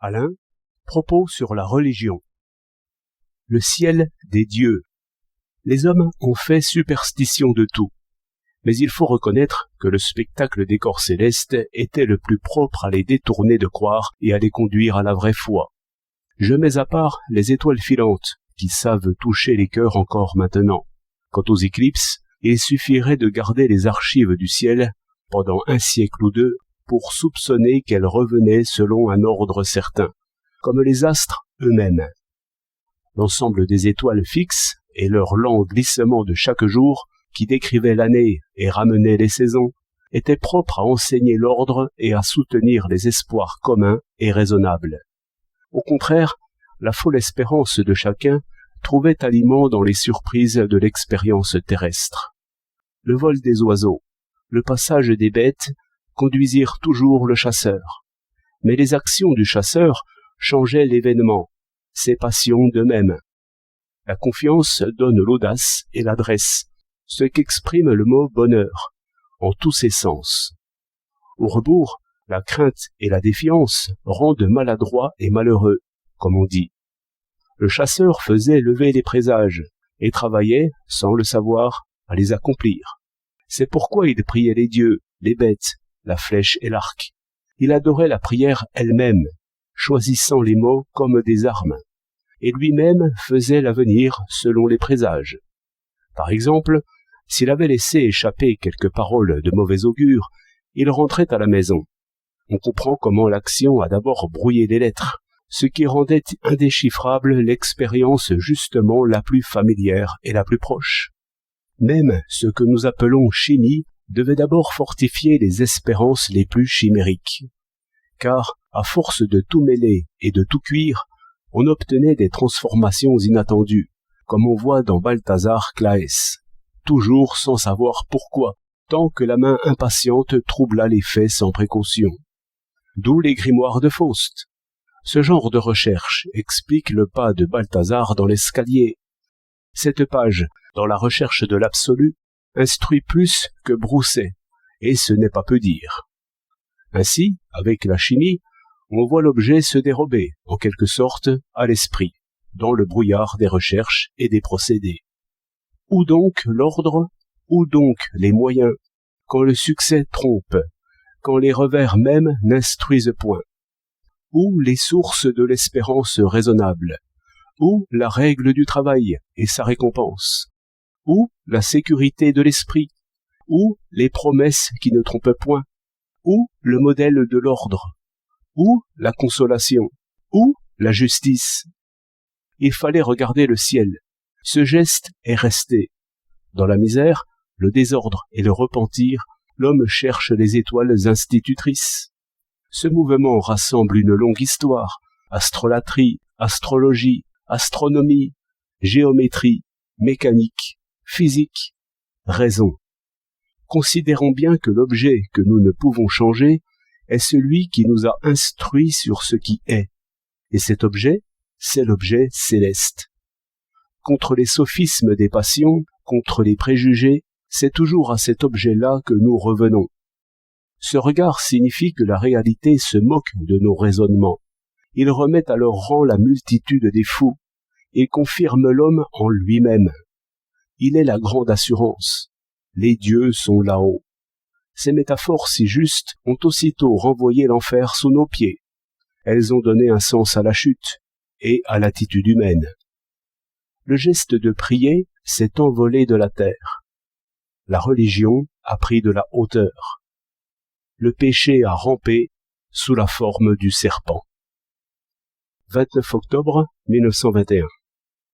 Alain, propos sur la religion. Le ciel des dieux. Les hommes ont fait superstition de tout, mais il faut reconnaître que le spectacle des corps célestes était le plus propre à les détourner de croire et à les conduire à la vraie foi. Je mets à part les étoiles filantes, qui savent toucher les cœurs encore maintenant. Quant aux éclipses, il suffirait de garder les archives du ciel pendant un siècle ou deux pour soupçonner qu'elles revenaient selon un ordre certain, comme les astres eux-mêmes. L'ensemble des étoiles fixes et leur lent glissement de chaque jour, qui décrivait l'année et ramenait les saisons, étaient propres à enseigner l'ordre et à soutenir les espoirs communs et raisonnables. Au contraire, la folle espérance de chacun trouvait aliment dans les surprises de l'expérience terrestre. Le vol des oiseaux, le passage des bêtes conduisirent toujours le chasseur. Mais les actions du chasseur changeaient l'événement, ses passions de même. La confiance donne l'audace et l'adresse, ce qu'exprime le mot bonheur, en tous ses sens. Au rebours, la crainte et la défiance rendent maladroits et malheureux, comme on dit. Le chasseur faisait lever les présages et travaillait, sans le savoir, à les accomplir. C'est pourquoi il priait les dieux, les bêtes, la flèche et l'arc. Il adorait la prière elle-même, choisissant les mots comme des armes, et lui-même faisait l'avenir selon les présages. Par exemple, s'il avait laissé échapper quelques paroles de mauvais augure, il rentrait à la maison. On comprend comment l'action a d'abord brouillé les lettres, ce qui rendait indéchiffrable l'expérience justement la plus familière et la plus proche. Même ce que nous appelons chimie devait d'abord fortifier les espérances les plus chimériques. Car, à force de tout mêler et de tout cuire, on obtenait des transformations inattendues, comme on voit dans Balthazar Claës, toujours sans savoir pourquoi, tant que la main impatiente troubla les faits sans précaution. D'où les grimoires de Faust. Ce genre de recherche explique le pas de Balthazar dans l'escalier. Cette page, dans la recherche de l'absolu, instruit plus que Broussais, et ce n'est pas peu dire. Ainsi, avec la chimie, on voit l'objet se dérober, en quelque sorte, à l'esprit, dans le brouillard des recherches et des procédés. Où donc l'ordre, où donc les moyens, quand le succès trompe, quand les revers même n'instruisent point? Où les sources de l'espérance raisonnable? Où la règle du travail et sa récompense? Où la sécurité de l'esprit? Où les promesses qui ne trompent point? Où le modèle de l'ordre? Où la consolation? Où la justice? Il fallait regarder le ciel. Ce geste est resté. Dans la misère, le désordre et le repentir, l'homme cherche les étoiles institutrices. Ce mouvement rassemble une longue histoire, astrolatrie, astrologie, astronomie, géométrie, mécanique, physique, raison. Considérons bien que l'objet que nous ne pouvons changer est celui qui nous a instruits sur ce qui est. Et cet objet, c'est l'objet céleste. Contre les sophismes des passions, contre les préjugés, c'est toujours à cet objet-là que nous revenons. Ce regard signifie que la réalité se moque de nos raisonnements. Il remet à leur rang la multitude des fous. Il confirme l'homme en lui-même. Il est la grande assurance. Les dieux sont là-haut. Ces métaphores si justes ont aussitôt renvoyé l'enfer sous nos pieds. Elles ont donné un sens à la chute et à l'attitude humaine. Le geste de prier s'est envolé de la terre. La religion a pris de la hauteur. Le péché a rampé sous la forme du serpent. 29 octobre 1921.